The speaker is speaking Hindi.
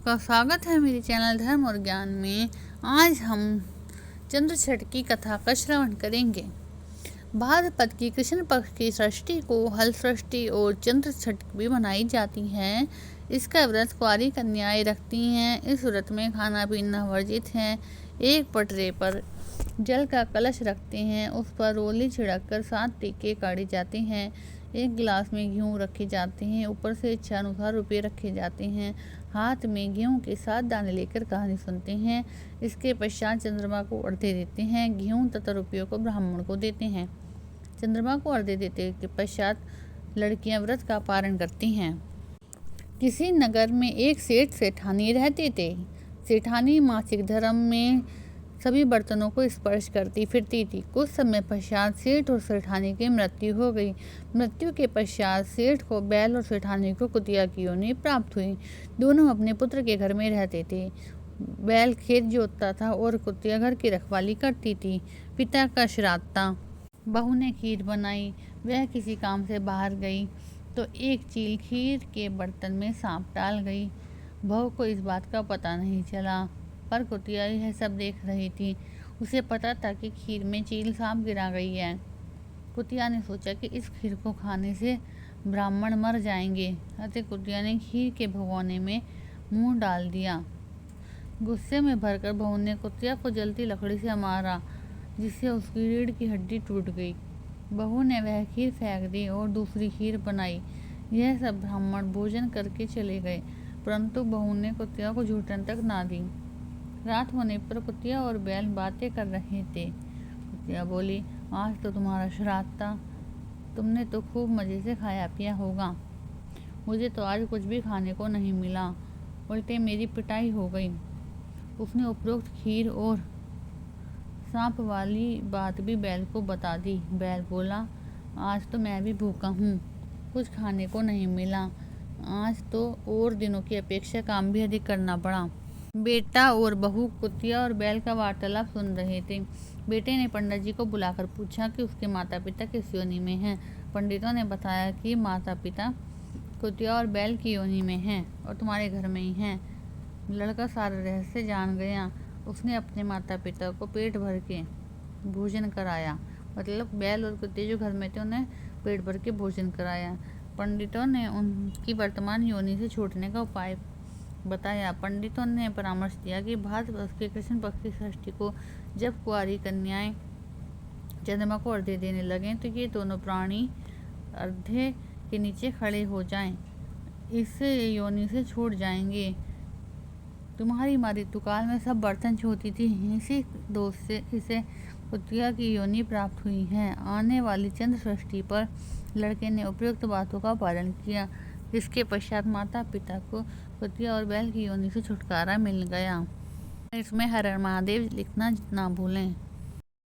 आपका स्वागत है मेरे चैनल धर्म और ज्ञान में। आज हम चंद्र छठ की कथा का श्रवण करेंगे। भाद्रपद की कृष्ण पक्ष की षष्ठी को हल षष्ठी और चंद्र छठ भी मनाई जाती है। इसका व्रत कुंवारी कन्याएं रखती हैं। इस व्रत में खाना पीना वर्जित है। एक पटरे पर जल का कलश रखते हैं, उस पर रोली छिड़क कर 7 टीके काटे जाते हैं। एक गिलास में गेहूँ रखे जाते हैं, ऊपर से इच्छा अनुसार रुपये रखे जाते हैं। हाथ में गेहूँ के 7 दाने लेकर कहानी सुनते हैं। इसके पश्चात चंद्रमा को अर्घ्य देते हैं। गेहूँ तथा रुपयों को ब्राह्मण को देते हैं। चंद्रमा को अर्घ्य देते के पश्चात लड़कियां व्रत का पारण करती हैं। किसी नगर में एक सेठ सेठानी रहते थे। सेठानी मासिक धर्म में सभी बर्तनों को स्पर्श करती फिरती थी। कुछ समय पश्चात सेठ और सेठानी की मृत्यु हो गई। मृत्यु के पश्चात सेठ को बैल और सेठानी को कुतिया की योनि प्राप्त हुई। दोनों अपने पुत्र के घर में रहते थे। बैल खेत जोतता था और कुतिया घर की रखवाली करती थी। पिता का श्राद्ध था। बहू ने खीर बनाई। वह किसी काम से बाहर गई तो एक चील खीर के बर्तन में सांप डाल गई। बहू को इस बात का पता नहीं चला, पर कुतिया यह सब देख रही थी। उसे पता था कि खीर में चील सांप गिरा गई है। कुतिया ने सोचा कि इस खीर को खाने से ब्राह्मण मर जाएंगे। अतः कुतिया ने खीर के भगोने में मुंह डाल दिया। गुस्से में भरकर बहू ने कुतिया को जलती लकड़ी से मारा, जिससे उसकी रीढ़ की हड्डी टूट गई। बहू ने वह खीर फेंक दी और दूसरी खीर बनाई। यह सब ब्राह्मण भोजन करके चले गए, परंतु बहू ने कुतिया को झूठन तक ना दी। रात होने पर कुतिया और बैल बातें कर रहे थे। कुतिया बोली, आज तो तुम्हारा श्राद्ध था, तुमने तो खूब मज़े से खाया पिया होगा। मुझे तो आज कुछ भी खाने को नहीं मिला, उल्टे मेरी पिटाई हो गई। उसने उपरोक्त खीर और सांप वाली बात भी बैल को बता दी। बैल बोला, आज तो मैं भी भूखा हूँ, कुछ खाने को नहीं मिला। आज तो और दिनों की अपेक्षा काम भी अधिक करना पड़ा। बेटा और बहू कुतिया और बैल का वार्तालाप सुन रहे थे। बेटे ने पंडित जी को बुलाकर पूछा कि उसके माता पिता किस योनि में हैं। पंडितों ने बताया कि माता पिता कुतिया और बैल की योनि में हैं और तुम्हारे घर में ही हैं। लड़का सारा रहस्य जान गया। उसने अपने माता पिता को पेट भर के भोजन कराया, मतलब बैल और कुत्ते जो घर में थे उन्हें पेट भर के भोजन कराया। पंडितों ने उनकी वर्तमान योनि से छूटने का उपाय बताया। पंडितों ने परामर्श दिया कि भाद्रपद के कृष्ण पक्ष की षष्ठी को जब कुंवारी कन्याएं चंद्रमा को अर्घ्य देने लगें तो ये दोनों प्राणी अर्घ्य के नीचे खड़े हो जाएं, इससे योनि से छूट जाएंगे। तुम्हारी मृत्यु काल में सब बर्तन छूती थी, इसी दोष से इसे कुतिया की योनि प्राप्त हुई है। आने वाली चंद्र षष्ठी पर लड़के ने उपयुक्त बातों का पालन किया, जिसके पश्चात माता पिता को कुतिया और बैल की योनि से छुटकारा मिल गया। इसमें हर हर महादेव लिखना ना भूलें।